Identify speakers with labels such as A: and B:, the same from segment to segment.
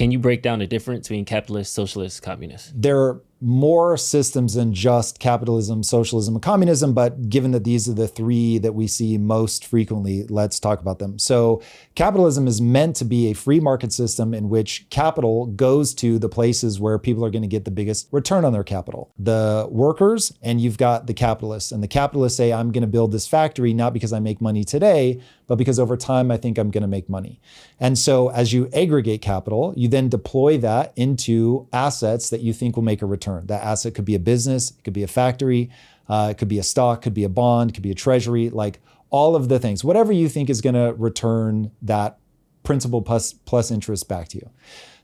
A: Can you break down the difference between capitalist, socialist, communist?
B: There are more systems than just capitalism, socialism, and communism, but given that these are the three that we see most frequently, let's talk about them. So capitalism is meant to be a free market system in which capital goes to the places where people are going to get the biggest return on their capital. The workers, and you've got the capitalists. And the capitalists say, I'm going to build this factory, not because I make money today, but because over time I think I'm going to make money. And so as you aggregate capital, you then deploy that into assets that you think will make a return. That asset could be a business, it could be a factory, it could be a stock, could be a bond, it could be a treasury, like all of the things, whatever you think is going to return that principal plus interest back to you.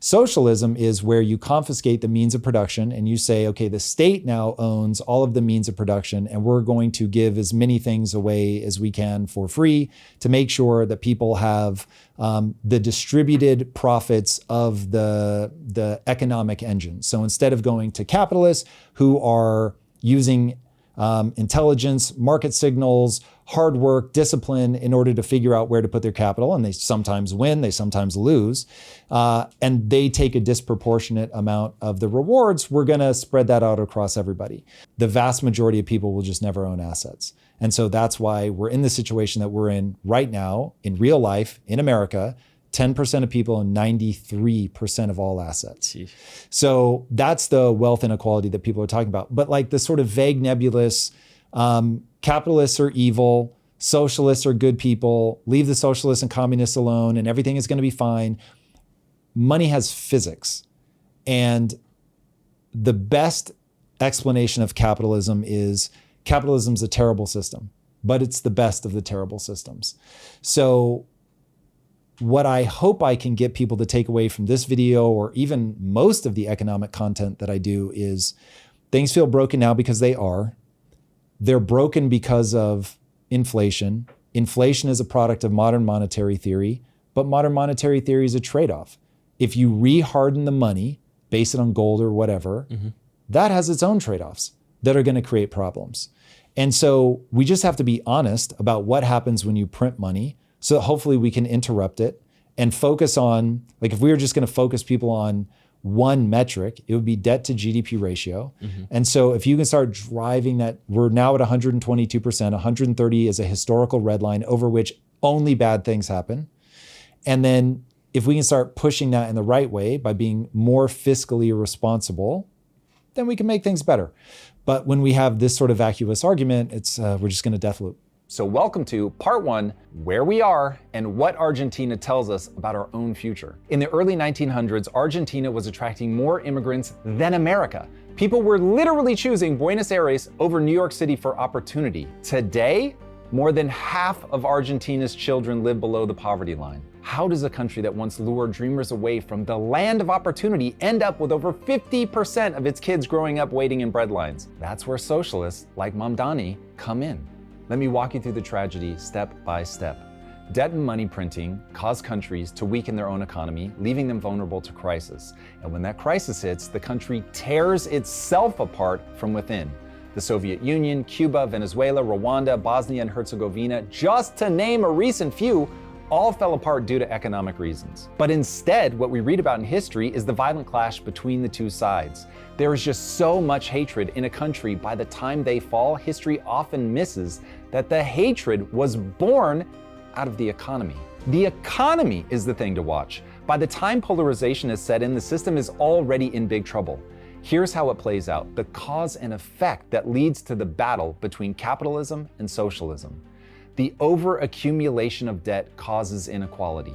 B: Socialism is where you confiscate the means of production and you say, okay, the state now owns all of the means of production and we're going to give as many things away as we can for free to make sure that people have the distributed profits of the economic engine. So instead of going to capitalists who are using intelligence, market signals, hard work, discipline in order to figure out where to put their capital. And they sometimes win, they sometimes lose. And they take a disproportionate amount of the rewards. We're going to spread that out across everybody. The vast majority of people will just never own assets. And so that's why we're in the situation that we're in right now in real life in America. 10% of people own 93% of all assets. Jeez. So that's the wealth inequality that people are talking about. But like the sort of vague, nebulous, capitalists are evil, socialists are good people, leave the socialists and communists alone and everything is going to be fine. Money has physics. And the best explanation of capitalism is capitalism's a terrible system, but it's the best of the terrible systems. So what I hope I can get people to take away from this video or even most of the economic content that I do is things feel broken now because they are. They're broken because of inflation. Inflation is a product of modern monetary theory, but modern monetary theory is a trade-off. If you re-harden the money, base it on gold or whatever, that has its own trade-offs that are going to create problems. And so we just have to be honest about what happens when you print money so that hopefully we can interrupt it and focus on, like if we were just going to focus people on one metric, it would be debt to GDP ratio. And so if you can start driving that, we're now at 122%, 130 is a historical red line over which only bad things happen. And then if we can start pushing that in the right way by being more fiscally responsible, then we can make things better. But when we have this sort of vacuous argument, it's we're just going to death loop.
C: So welcome to part one, where we are and what Argentina tells us about our own future. In the early 1900s, Argentina was attracting more immigrants than America. People were literally choosing Buenos Aires over New York City for opportunity. Today, more than half of Argentina's children live below the poverty line. How does a country that once lured dreamers away from the land of opportunity end up with over 50% of its kids growing up waiting in breadlines? That's where socialists like Mamdani come in. Let me walk you through the tragedy step by step. Debt and money printing cause countries to weaken their own economy, leaving them vulnerable to crisis. And when that crisis hits, the country tears itself apart from within. The Soviet Union, Cuba, Venezuela, Rwanda, Bosnia and Herzegovina, just to name a recent few, all fell apart due to economic reasons. But instead, what we read about in history is the violent clash between the two sides. There is just so much hatred in a country. By the time they fall, history often misses that the hatred was born out of the economy. The economy is the thing to watch. By the time polarization is set in, the system is already in big trouble. Here's how it plays out, the cause and effect that leads to the battle between capitalism and socialism. The overaccumulation of debt causes inequality.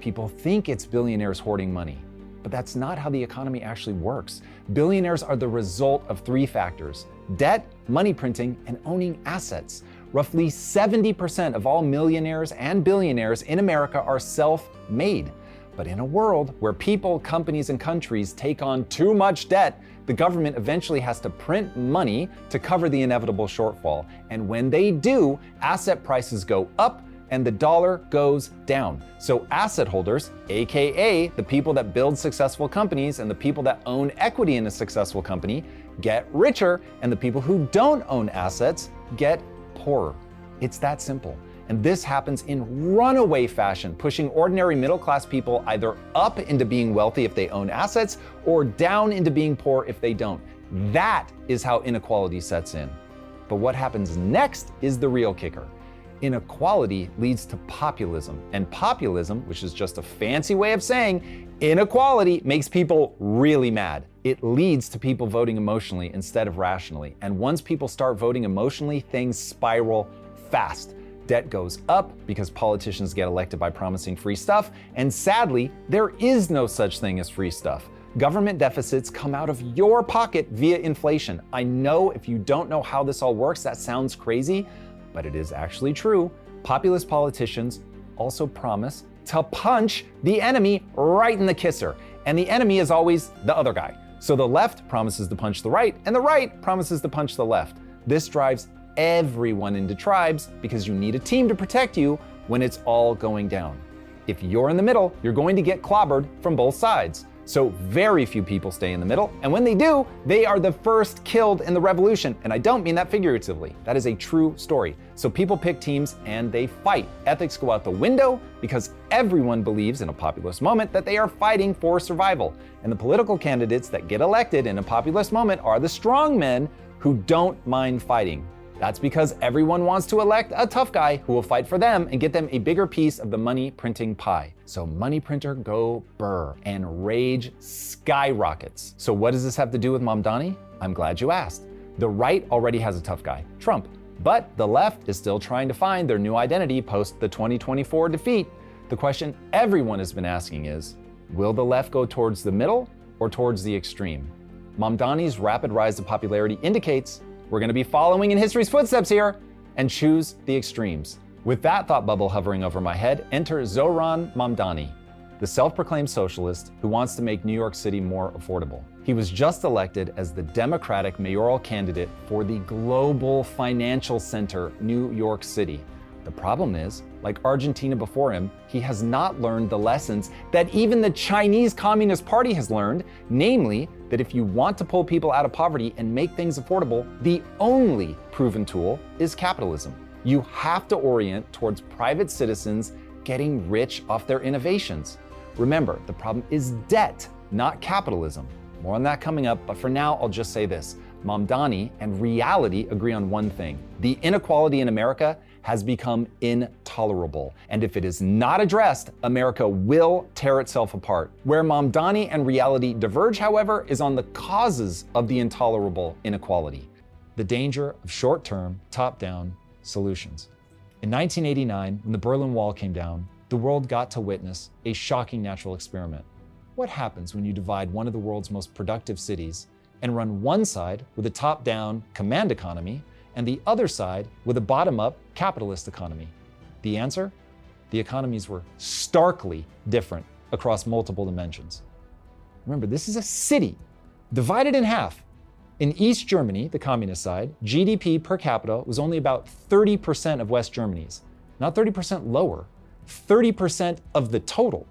C: People think it's billionaires hoarding money, but that's not how the economy actually works. Billionaires are the result of three factors: debt, money printing, and owning assets. Roughly 70% of all millionaires and billionaires in America are self-made. But in a world where people, companies, and countries take on too much debt, the government eventually has to print money to cover the inevitable shortfall. And when they do, asset prices go up and the dollar goes down. So asset holders, AKA the people that build successful companies and the people that own equity in a successful company, get richer, and the people who don't own assets get poorer. It's that simple. And this happens in runaway fashion, pushing ordinary middle-class people either up into being wealthy if they own assets or down into being poor if they don't. That is how inequality sets in. But what happens next is the real kicker. Inequality leads to populism, and populism, which is just a fancy way of saying inequality, makes people really mad. It leads to people voting emotionally instead of rationally. And once people start voting emotionally, things spiral fast. Debt goes up because politicians get elected by promising free stuff, and sadly, there is no such thing as free stuff. Government deficits come out of your pocket via inflation. I know if you don't know how this all works, that sounds crazy, but it is actually true. Populist politicians also promise to punch the enemy right in the kisser, and the enemy is always the other guy. So the left promises to punch the right, and the right promises to punch the left. This drives everyone into tribes because you need a team to protect you when it's all going down. If you're in the middle, you're going to get clobbered from both sides. So very few people stay in the middle, and when they do, they are the first killed in the revolution. And I don't mean that figuratively. That is a true story. So people pick teams and they fight. Ethics go out the window because everyone believes in a populist moment that they are fighting for survival. And the political candidates that get elected in a populist moment are the strong men who don't mind fighting. That's because everyone wants to elect a tough guy who will fight for them and get them a bigger piece of the money printing pie. So money printer go brr and rage skyrockets. So what does this have to do with Mamdani? I'm glad you asked. The right already has a tough guy, Trump, but the left is still trying to find their new identity post the 2024 defeat. The question everyone has been asking is, will the left go towards the middle or towards the extreme? Mamdani's rapid rise to popularity indicates we're going to be following in history's footsteps here and choose the extremes. With that thought bubble hovering over my head, enter Zoran Mamdani, the self-proclaimed socialist who wants to make New York City more affordable. He was just elected as the Democratic mayoral candidate for the global financial center, New York City. The problem is, like Argentina before him, he has not learned the lessons that even the Chinese Communist Party has learned, namely that if you want to pull people out of poverty and make things affordable, the only proven tool is capitalism. You have to orient towards private citizens getting rich off their innovations. Remember, the problem is debt, not capitalism. More on that coming up, but for now, I'll just say this. Mamdani and reality agree on one thing. The inequality in America has become intolerable. And if it is not addressed, America will tear itself apart. Where Mamdani and reality diverge, however, is on the causes of the intolerable inequality. The danger of short-term, top-down solutions. In 1989, when the Berlin Wall came down, the world got to witness a shocking natural experiment. What happens when you divide one of the world's most productive cities and run one side with a top-down command economy and the other side with a bottom-up capitalist economy? The answer? The economies were starkly different across multiple dimensions. Remember, this is a city divided in half. In East Germany, the communist side, GDP per capita was only about 30% of West Germany's. Not 30% lower, 30% of the total.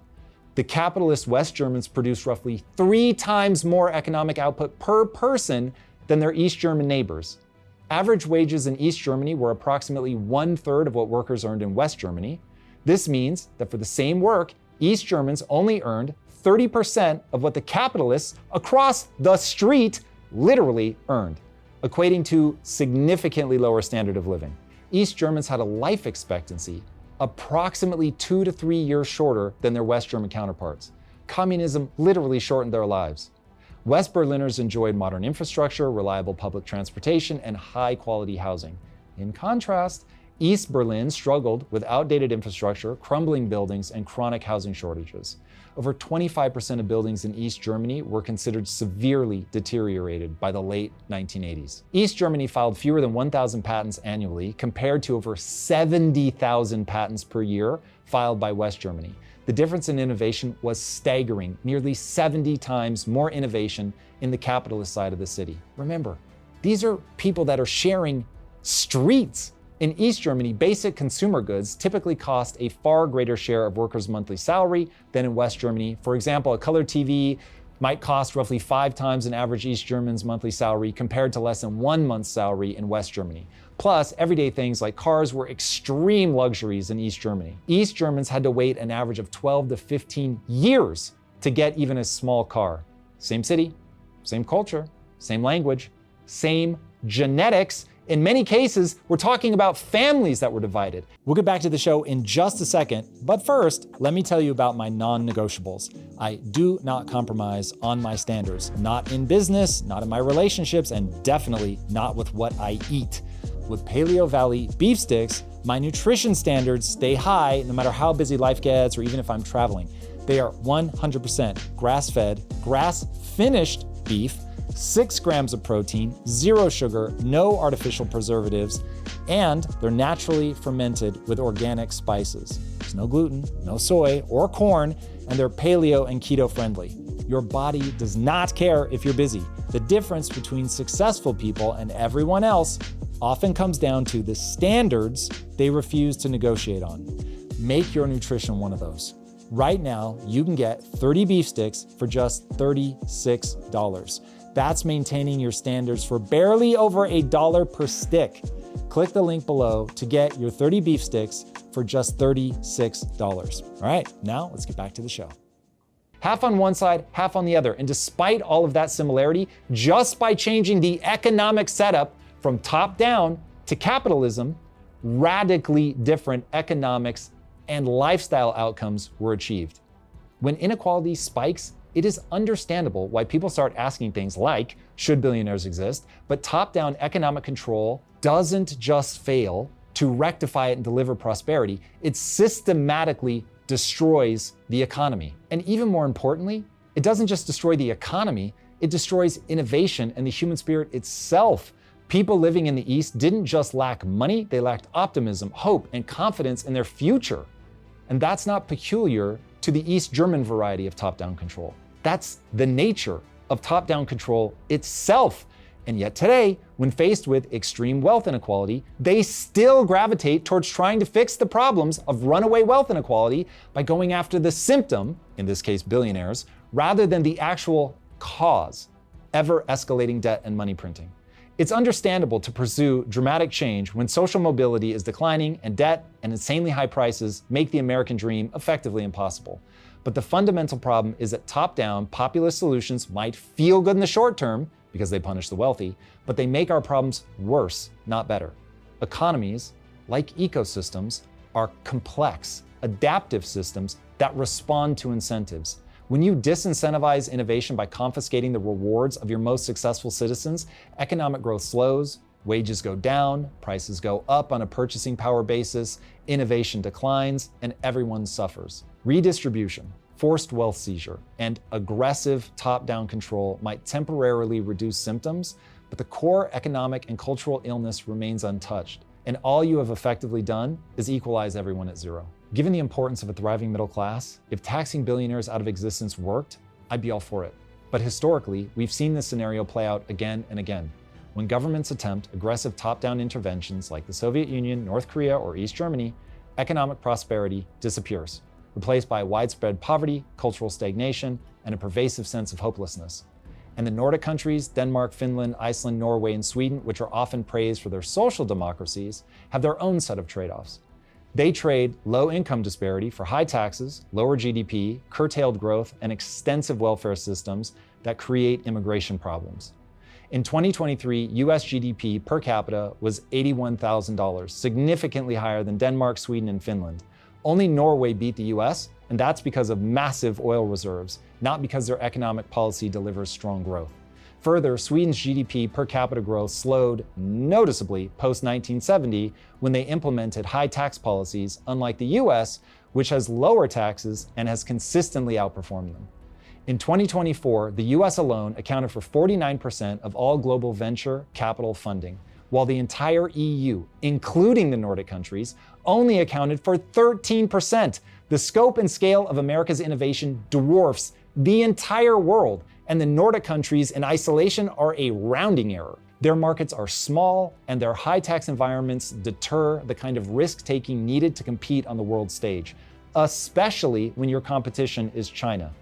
C: The capitalist West Germans produced roughly 3 times more economic output per person than their East German neighbors. Average wages in East Germany were approximately 1/3 of what workers earned in West Germany. This means that for the same work, East Germans only earned 30% of what the capitalists across the street literally earned, equating to significantly lower standard of living. East Germans had a life expectancy approximately 2 to 3 years shorter than their West German counterparts. Communism literally shortened their lives. West Berliners enjoyed modern infrastructure, reliable public transportation, and high-quality housing. In contrast, East Berlin struggled with outdated infrastructure, crumbling buildings, and chronic housing shortages. Over 25% of buildings in East Germany were considered severely deteriorated by the late 1980s. East Germany filed fewer than 1,000 patents annually, compared to over 70,000 patents per year filed by West Germany. The difference in innovation was staggering, nearly 70 times more innovation in the capitalist side of the city. Remember, these are people that are sharing streets. In East Germany, basic consumer goods typically cost a far greater share of workers' monthly salary than in West Germany. For example, a color TV might cost roughly 5 times an average East German's monthly salary compared to less than 1 month's salary in West Germany. Plus, everyday things like cars were extreme luxuries in East Germany. East Germans had to wait an average of 12 to 15 years to get even a small car. Same city, same culture, same language, same genetics. In many cases, we're talking about families that were divided. We'll get back to the show in just a second, but first, let me tell you about my non-negotiables. I do not compromise on my standards, not in business, not in my relationships, and definitely not with what I eat. With Paleo Valley beef sticks, my nutrition standards stay high no matter how busy life gets or even if I'm traveling. They are 100% grass-fed, grass-finished beef, 6 grams of protein, 0 sugar, no artificial preservatives, and they're naturally fermented with organic spices. There's no gluten, no soy or corn, and they're paleo and keto friendly. Your body does not care if you're busy. The difference between successful people and everyone else often comes down to the standards they refuse to negotiate on. Make your nutrition one of those. Right now, you can get 30 beef sticks for just $36. That's maintaining your standards for barely over $1 per stick. Click the link below to get your 30 beef sticks for just $36. All right, now let's get back to the show. Half on one side, half on the other. And despite all of that similarity, just by changing the economic setup from top down to capitalism, radically different economics and lifestyle outcomes were achieved. When inequality spikes, it is understandable why people start asking things like, should billionaires exist? But top-down economic control doesn't just fail to rectify it and deliver prosperity, it systematically destroys the economy. And even more importantly, it doesn't just destroy the economy, it destroys innovation and the human spirit itself. People living in the East didn't just lack money, they lacked optimism, hope, and confidence in their future. And that's not peculiar to the East German variety of top-down control. That's the nature of top-down control itself. And yet today, when faced with extreme wealth inequality, they still gravitate towards trying to fix the problems of runaway wealth inequality by going after the symptom, in this case billionaires, rather than the actual cause, ever-escalating debt and money printing. It's understandable to pursue dramatic change when social mobility is declining and debt and insanely high prices make the American dream effectively impossible. But the fundamental problem is that top-down populist solutions might feel good in the short term because they punish the wealthy, but they make our problems worse, not better. Economies, like ecosystems, are complex, adaptive systems that respond to incentives. When you disincentivize innovation by confiscating the rewards of your most successful citizens, economic growth slows, wages go down, prices go up on a purchasing power basis, innovation declines, and everyone suffers. Redistribution, forced wealth seizure, and aggressive top-down control might temporarily reduce symptoms, but the core economic and cultural illness remains untouched. And all you have effectively done is equalize everyone at zero. Given the importance of a thriving middle class, if taxing billionaires out of existence worked, I'd be all for it. But historically, we've seen this scenario play out again and again. When governments attempt aggressive top-down interventions like the Soviet Union, North Korea, or East Germany, economic prosperity disappears, replaced by widespread poverty, cultural stagnation, and a pervasive sense of hopelessness. And the Nordic countries, Denmark, Finland, Iceland, Norway, and Sweden, which are often praised for their social democracies, have their own set of trade-offs. They trade low income disparity for high taxes, lower GDP, curtailed growth, and extensive welfare systems that create immigration problems. In 2023, US GDP per capita was $81,000, significantly higher than Denmark, Sweden, and Finland. Only Norway beat the US, and that's because of massive oil reserves, not because their economic policy delivers strong growth. Further, Sweden's GDP per capita growth slowed noticeably post-1970 when they implemented high tax policies, unlike the US, which has lower taxes and has consistently outperformed them. In 2024, the US alone accounted for 49% of all global venture capital funding, while the entire EU, including the Nordic countries, only accounted for 13%. The scope and scale of America's innovation dwarfs the entire world, and the Nordic countries in isolation are a rounding error. Their markets are small, and their high tax environments deter the kind of risk-taking needed to compete on the world stage, especially when your competition is China.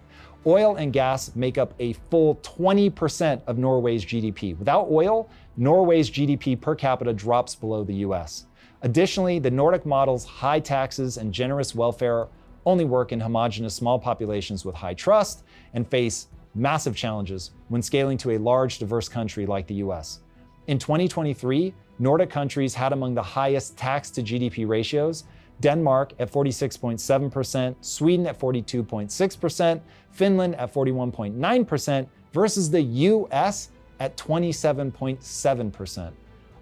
B: Oil and gas make up a full 20% of Norway's GDP. Without oil, Norway's GDP per capita drops below the US. Additionally, the Nordic model's high taxes and generous welfare only work in homogeneous small populations with high trust and face massive challenges when scaling to a large, diverse country like the US. In 2023, Nordic countries had among the highest tax to GDP ratios: Denmark at 46.7%, Sweden at 42.6%, Finland at 41.9%, versus the US at 27.7%.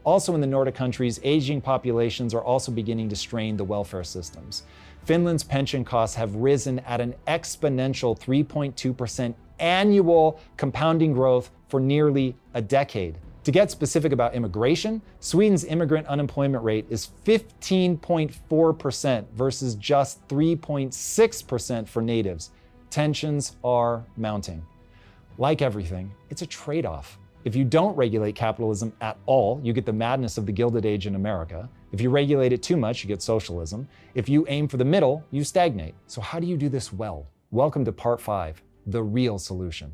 B: Also in the Nordic countries, aging populations are also beginning to strain the welfare systems. Finland's pension costs have risen at an exponential 3.2% annual compounding growth for nearly a decade. To get specific about immigration, Sweden's immigrant unemployment rate is 15.4% versus just 3.6% for natives. Tensions are mounting. Like everything, it's a trade-off. If you don't regulate capitalism at all, you get the madness of the Gilded Age in America. If you regulate it too much, you get socialism. If you aim for the middle, you stagnate. So how do you do this well? Welcome to part 5, the real solution.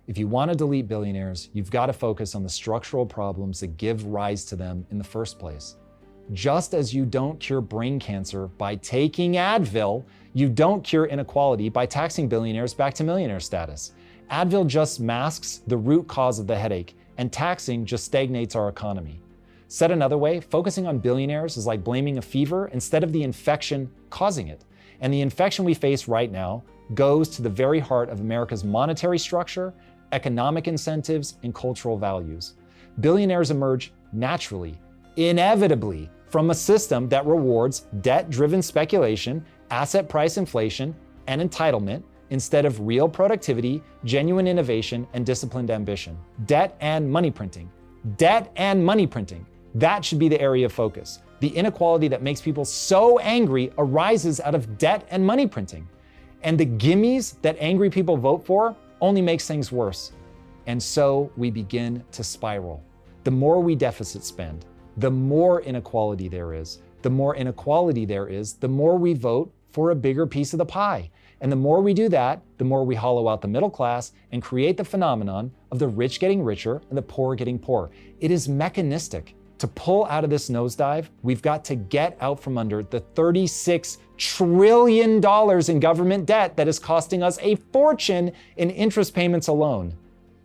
B: If you want to delete billionaires, you've got to focus on the structural problems that give rise to them in the first place. Just as you don't cure brain cancer by taking Advil, you don't cure inequality by taxing billionaires back to millionaire status. Advil just masks the root cause of the headache, and taxing just stagnates our economy. Said another way, focusing on billionaires is like blaming a fever instead of the infection causing it. And the infection we face right now goes to the very heart of America's monetary structure, economic incentives, and cultural values. Billionaires emerge naturally, inevitably, from a system that rewards debt-driven speculation, asset price inflation, and entitlement instead of real productivity, genuine innovation, and disciplined ambition. Debt and money printing. Debt and money printing. That should be the area of focus. The inequality that makes people so angry arises out of debt and money printing. And the gimmies that angry people vote for only makes things worse. And so we begin to spiral. The more we deficit spend, the more inequality there is. The more inequality there is, the more we vote for a bigger piece of the pie. And the more we do that, the more we hollow out the middle class and create the phenomenon of the rich getting richer and the poor getting poorer. It is mechanistic. To pull out of this nosedive, we've got to get out from under the $36 trillion in government debt that is costing us a fortune in interest payments alone.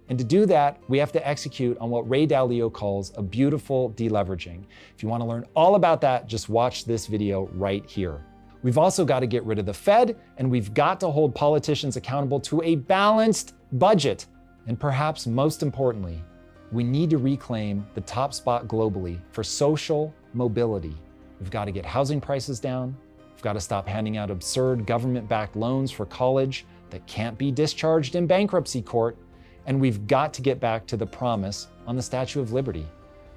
B: And to do that, we have to execute on what Ray Dalio calls a beautiful deleveraging. If you want to learn all about that, just watch this video right here. We've also got to get rid of the Fed, and we've got to hold politicians accountable to a balanced budget. And perhaps most importantly, we need to reclaim the top spot globally for social mobility. We've got to get housing prices down. We've got to stop handing out absurd government-backed loans for college that can't be discharged in bankruptcy court. And we've got to get back to the promise on the Statue of Liberty.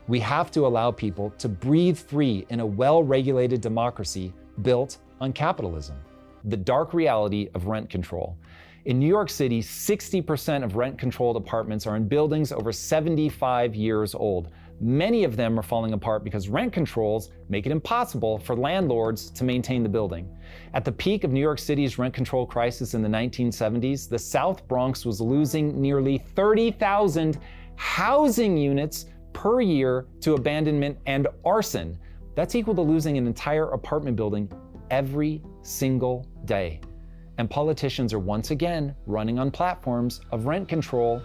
B: We have to allow people to breathe free in a well-regulated democracy built on capitalism. The dark reality of rent control. In New York City, 60% of rent-controlled apartments are in buildings over 75 years old. Many of them are falling apart because rent controls make it impossible for landlords to maintain the building. At the peak of New York City's rent control crisis in the 1970s, the South Bronx was losing nearly 30,000 housing units per year to abandonment and arson. That's equal to losing an entire apartment building every single day. And politicians are once again running on platforms of rent control.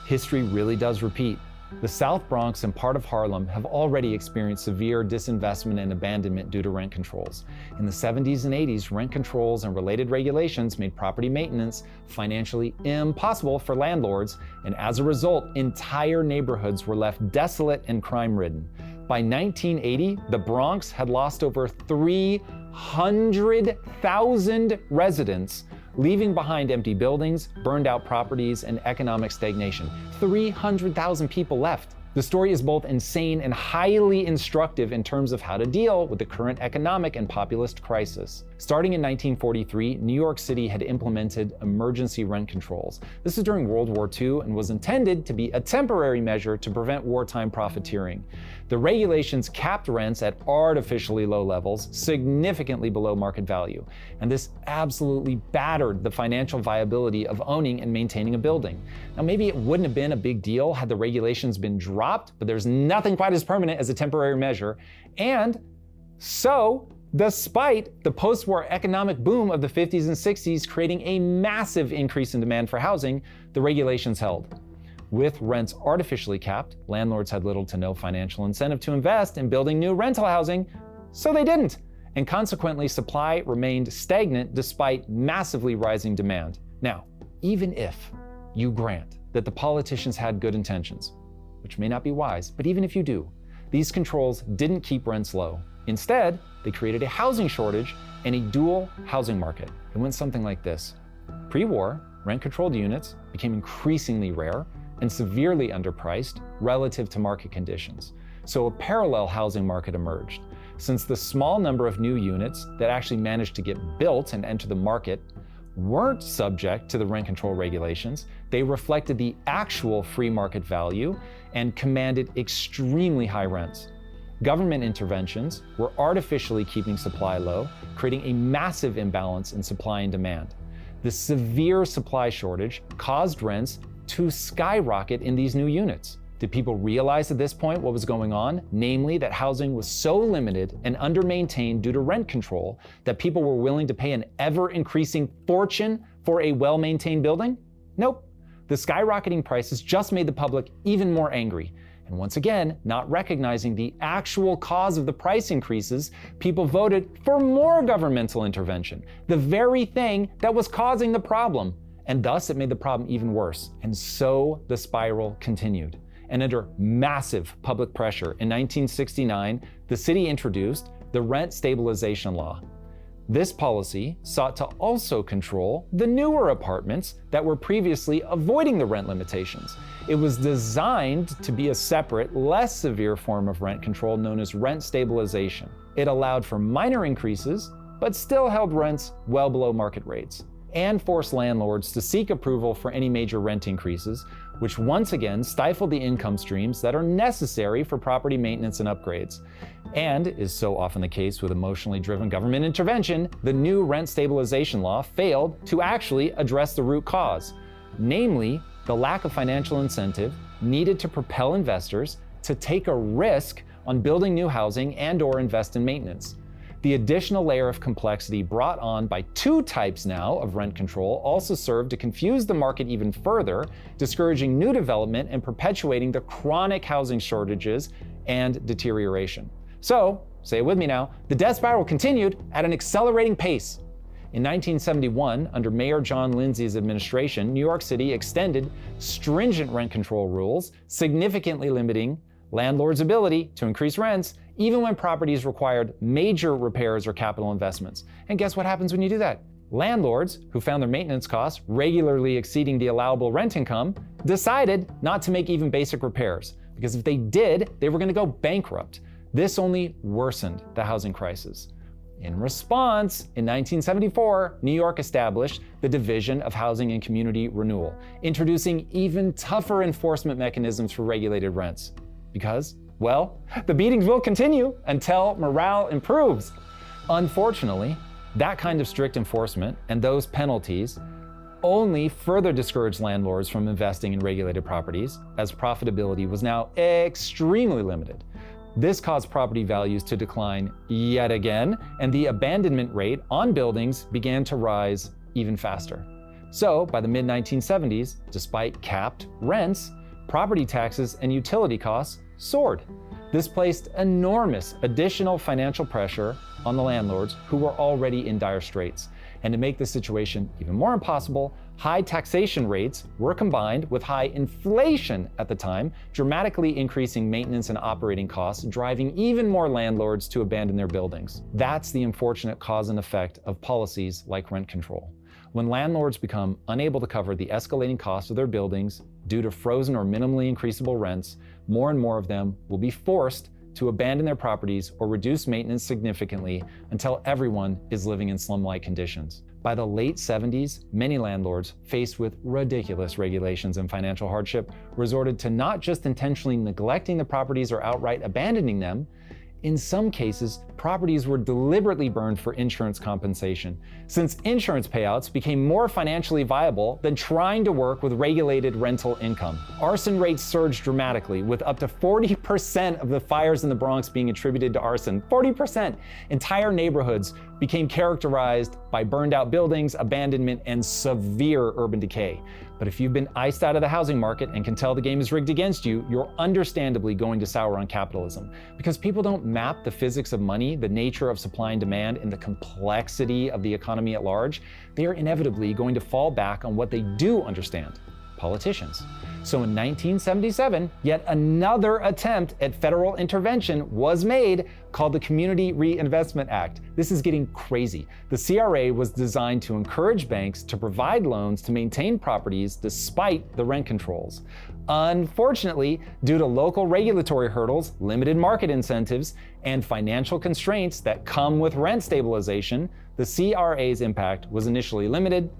B: History really does repeat. The South Bronx and part of Harlem have already experienced severe disinvestment and abandonment due to rent controls. In the 70s and 80s, rent controls and related regulations made property maintenance financially impossible for landlords, and as a result, entire neighborhoods were left desolate and crime-ridden. By 1980, the Bronx had lost over 300,000 residents, leaving behind empty buildings, burned out properties, and economic stagnation. 300,000 people left. The story is both insane and highly instructive in terms of how to deal with the current economic and populist crisis.
C: Starting in 1943, New York City had implemented emergency rent controls. This is during World War II and was intended to be a temporary measure to prevent wartime profiteering. The regulations capped rents at artificially low levels, significantly below market value. And this absolutely battered the financial viability of owning and maintaining a building. Now, maybe it wouldn't have been a big deal had the regulations been dropped, but there's nothing quite as permanent as a temporary measure. And so, despite the post-war economic boom of the 50s and 60s creating a massive increase in demand for housing, the regulations held. With rents artificially capped, landlords had little to no financial incentive to invest in building new rental housing, so they didn't. And consequently, supply remained stagnant despite massively rising demand. Now, even if you grant that the politicians had good intentions, which may not be wise, but even if you do, these controls didn't keep rents low. Instead, they created a housing shortage and a dual housing market. It went something like this. Pre-war, rent-controlled units became increasingly rare and severely underpriced relative to market conditions. So a parallel housing market emerged. Since the small number of new units that actually managed to get built and enter the market weren't subject to the rent control regulations, they reflected the actual free market value and commanded extremely high rents. Government interventions were artificially keeping supply low, creating a massive imbalance in supply and demand. The severe supply shortage caused rents to skyrocket in these new units. Did people realize at this point what was going on? Namely, that housing was so limited and under-maintained due to rent control that people were willing to pay an ever-increasing fortune for a well-maintained building? Nope. The skyrocketing prices just made the public even more angry. And once again, not recognizing the actual cause of the price increases, people voted for more governmental intervention, the very thing that was causing the problem. And thus it made the problem even worse. And so the spiral continued. And under massive public pressure, in 1969, the city introduced the Rent Stabilization Law. This policy sought to also control the newer apartments that were previously avoiding the rent limitations. It was designed to be a separate, less severe form of rent control known as rent stabilization. It allowed for minor increases, but still held rents well below market rates, and forced landlords to seek approval for any major rent increases, which once again stifled the income streams that are necessary for property maintenance and upgrades. And, is so often the case with emotionally driven government intervention, the new rent stabilization law failed to actually address the root cause, namely the lack of financial incentive needed to propel investors to take a risk on building new housing and/or invest in maintenance. The additional layer of complexity brought on by two types now of rent control also served to confuse the market even further, discouraging new development and perpetuating the chronic housing shortages and deterioration. So, say it with me now, the death spiral continued at an accelerating pace. In 1971, under Mayor John Lindsay's administration, New York City extended stringent rent control rules, significantly limiting landlords' ability to increase rents, even when properties required major repairs or capital investments. And guess what happens when you do that? Landlords, who found their maintenance costs regularly exceeding the allowable rent income, decided not to make even basic repairs, because if they did, they were going to go bankrupt. This only worsened the housing crisis. In response, in 1974, New York established the Division of Housing and Community Renewal, introducing even tougher enforcement mechanisms for regulated rents. Because, well, the beatings will continue until morale improves. Unfortunately, that kind of strict enforcement and those penalties only further discouraged landlords from investing in regulated properties, as profitability was now extremely limited. This caused property values to decline yet again, and the abandonment rate on buildings began to rise even faster. So, by the mid-1970s, despite capped rents, property taxes and utility costs soared. This placed enormous additional financial pressure on the landlords who were already in dire straits. And to make the situation even more impossible, high taxation rates were combined with high inflation at the time, dramatically increasing maintenance and operating costs, driving even more landlords to abandon their buildings. That's the unfortunate cause and effect of policies like rent control. When landlords become unable to cover the escalating costs of their buildings due to frozen or minimally increasable rents, more and more of them will be forced to abandon their properties or reduce maintenance significantly until everyone is living in slum-like conditions. By the late 70s, many landlords, faced with ridiculous regulations and financial hardship, resorted to not just intentionally neglecting the properties or outright abandoning them. In some cases, properties were deliberately burned for insurance compensation, since insurance payouts became more financially viable than trying to work with regulated rental income. Arson rates surged dramatically, with up to 40% of the fires in the Bronx being attributed to arson. 40%! Entire neighborhoods became characterized by burned out buildings, abandonment, and severe urban decay. But if you've been iced out of the housing market and can tell the game is rigged against you, you're understandably going to sour on capitalism. Because people don't map the physics of money, the nature of supply and demand, and the complexity of the economy at large, they are inevitably going to fall back on what they do understand: politicians. So in 1977, yet another attempt at federal intervention was made, called the Community Reinvestment Act. This is getting crazy. The CRA was designed to encourage banks to provide loans to maintain properties despite the rent controls. Unfortunately, due to local regulatory hurdles, limited market incentives, and financial constraints that come with rent stabilization, the CRA's impact was initially limited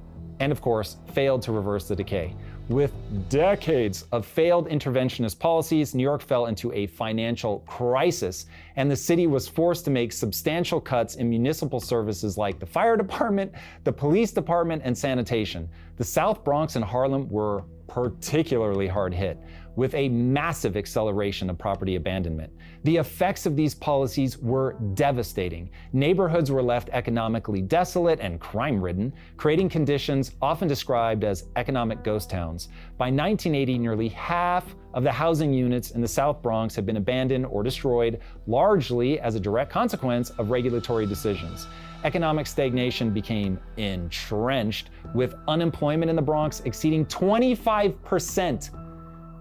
C: and, of course, failed to reverse the decay. With decades of failed interventionist policies, New York fell into a financial crisis, and the city was forced to make substantial cuts in municipal services like the fire department, the police department, and sanitation. The South Bronx and Harlem were particularly hard hit, with a massive acceleration of property abandonment. The effects of these policies were devastating. Neighborhoods were left economically desolate and crime-ridden, creating conditions often described as economic ghost towns. By 1980, nearly half of the housing units in the South Bronx had been abandoned or destroyed, largely as a direct consequence of regulatory decisions. Economic stagnation became entrenched, with unemployment in the Bronx exceeding 25%.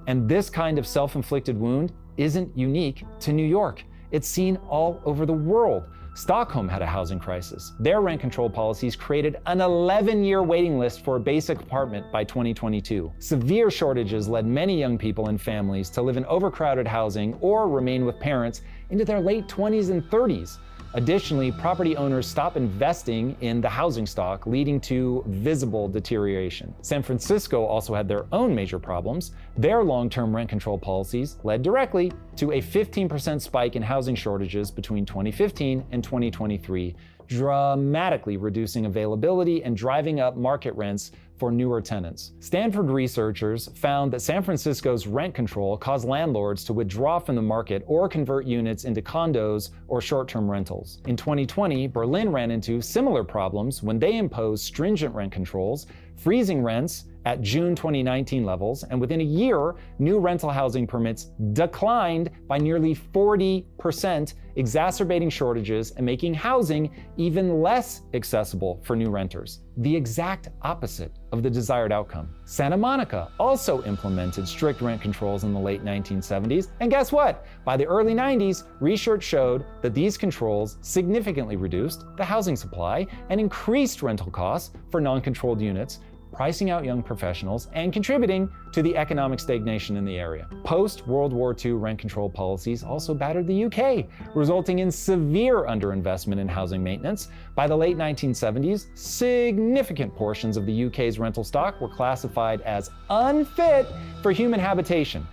C: And this kind of self-inflicted wound isn't unique to New York. It's seen all over the world. Stockholm had a housing crisis. Their rent control policies created an 11-year waiting list for a basic apartment by 2022. Severe shortages led many young people and families to live in overcrowded housing or remain with parents into their late 20s and 30s. Additionally, property owners stopped investing in the housing stock, leading to visible deterioration. San Francisco also had their own major problems. Their long-term rent control policies led directly to a 15% spike in housing shortages between 2015 and 2023, dramatically reducing availability and driving up market rents for newer tenants. Stanford researchers found that San Francisco's rent control caused landlords to withdraw from the market or convert units into condos or short-term rentals. In 2020, Berlin ran into similar problems when they imposed stringent rent controls, freezing rents at June 2019 levels, and within a year, new rental housing permits declined by nearly 40%, exacerbating shortages and making housing even less accessible for new renters. The exact opposite of the desired outcome. Santa Monica also implemented strict rent controls in the late 1970s, and guess what? By the early 90s, research showed that these controls significantly reduced the housing supply and increased rental costs for non-controlled units, pricing out young professionals and contributing to the economic stagnation in the area. Post-World War II rent control policies also battered the UK, resulting in severe underinvestment in housing maintenance. By the late 1970s, significant portions of the UK's rental stock were classified as unfit for human habitation.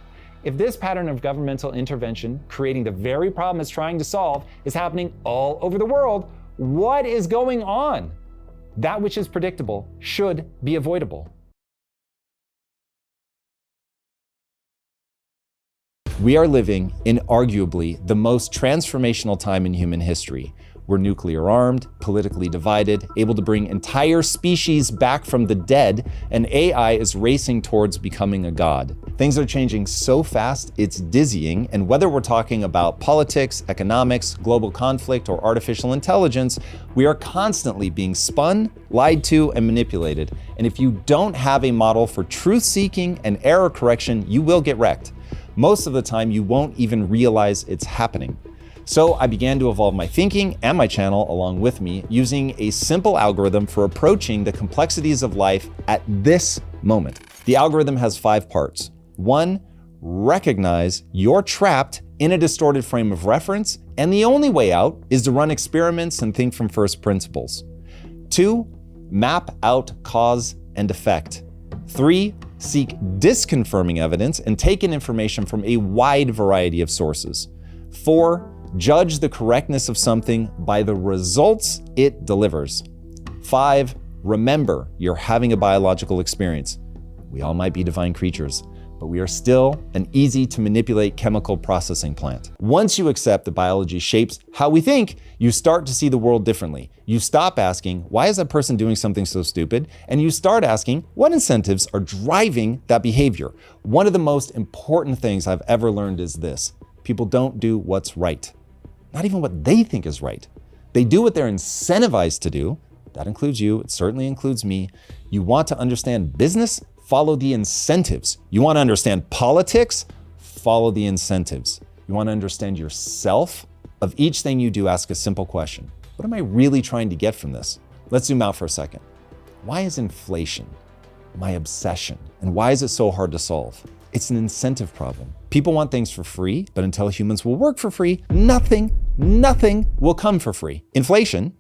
C: If this pattern of governmental intervention, creating the very problem it's trying to solve, is happening all over the world, what is going on? That which is predictable should be avoidable.
D: We are living in arguably the most transformational time in human history. We're nuclear armed, politically divided, able to bring entire species back from the dead, and AI is racing towards becoming a god. Things are changing so fast, it's dizzying, and whether we're talking about politics, economics, global conflict, or artificial intelligence, we are constantly being spun, lied to, and manipulated. And if you don't have a model for truth-seeking and error correction, you will get wrecked. Most of the time, you won't even realize it's happening. So I began to evolve my thinking and my channel along with me, using a simple algorithm for approaching the complexities of life at this moment. The algorithm has 5 parts. 1, recognize you're trapped in a distorted frame of reference, and the only way out is to run experiments and think from first principles. 2, map out cause and effect. 3, seek disconfirming evidence and take in information from a wide variety of sources. 4, judge the correctness of something by the results it delivers. 5, remember you're having a biological experience. We all might be divine creatures, but we are still an easy to manipulate chemical processing plant. Once you accept that biology shapes how we think, you start to see the world differently. You stop asking, why is that person doing something so stupid? And you start asking, what incentives are driving that behavior? One of the most important things I've ever learned is this: people don't do what's right. Not even what they think is right. They do what they're incentivized to do. That includes you, it certainly includes me. You want to understand business? Follow the incentives. You want to understand politics? Follow the incentives. You want to understand yourself? Of each thing you do, ask a simple question. What am I really trying to get from this? Let's zoom out for a second. Why is inflation my obsession? And why is it so hard to solve? It's an incentive problem. People want things for free, but until humans will work for free, nothing will come for free. Inflation,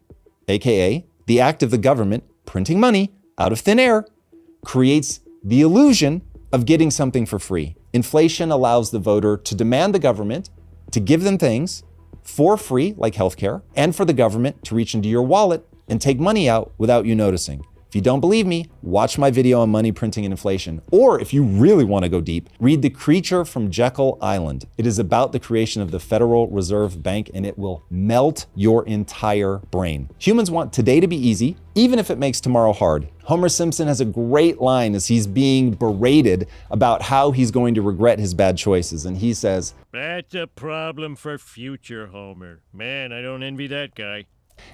D: AKA the act of the government printing money out of thin air, creates the illusion of getting something for free. Inflation allows the voter to demand the government to give them things for free, like healthcare, and for the government to reach into your wallet and take money out without you noticing. If you don't believe me, watch my video on money printing and inflation. Or if you really want to go deep, read The Creature from Jekyll Island. It is about the creation of the Federal Reserve Bank, and it will melt your entire brain. Humans want today to be easy, even if it makes tomorrow hard. Homer Simpson has a great line as he's being berated about how he's going to regret his bad choices. And he says,
E: "That's a problem for future Homer. Man, I don't envy that guy."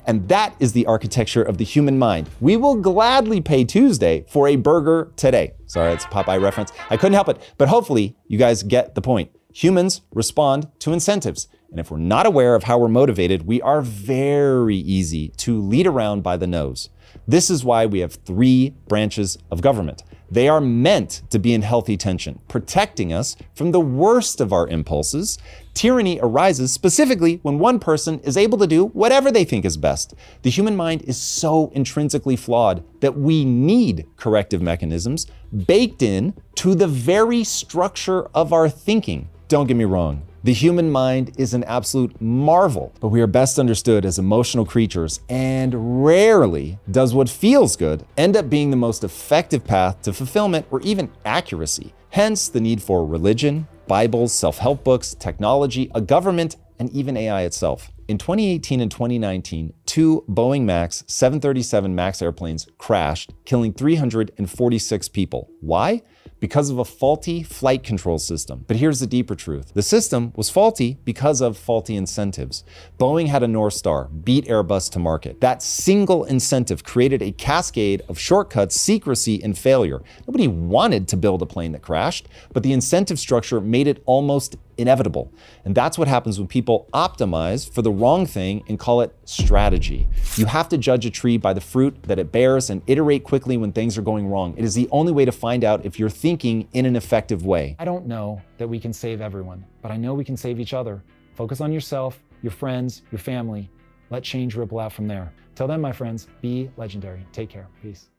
D: And that is the architecture of the human mind. We will gladly pay Tuesday for a burger today. Sorry, it's a Popeye reference. I couldn't help it, but hopefully you guys get the point. Humans respond to incentives. And if we're not aware of how we're motivated, we are very easy to lead around by the nose. This is why we have 3 branches of government. They are meant to be in healthy tension, protecting us from the worst of our impulses. Tyranny arises specifically when one person is able to do whatever they think is best. The human mind is so intrinsically flawed that we need corrective mechanisms baked in to the very structure of our thinking. Don't get me wrong. The human mind is an absolute marvel, but we are best understood as emotional creatures, and rarely does what feels good end up being the most effective path to fulfillment or even accuracy. Hence the need for religion, Bibles, self-help books, technology, a government, and even AI itself. In 2018 and 2019, 2 Boeing MAX 737 MAX airplanes crashed, killing 346 people. Why? Because of a faulty flight control system. But here's the deeper truth. The system was faulty because of faulty incentives. Boeing had a North Star, beat Airbus to market. That single incentive created a cascade of shortcuts, secrecy, and failure. Nobody wanted to build a plane that crashed, but the incentive structure made it almost inevitable. And that's what happens when people optimize for the wrong thing and call it strategy. You have to judge a tree by the fruit that it bears and iterate quickly when things are going wrong. It is the only way to find out if you're thinking in an effective way.
C: I don't know that we can save everyone, but I know we can save each other. Focus on yourself, your friends, your family. Let change ripple out from there. Till then, my friends, be legendary. Take care. Peace.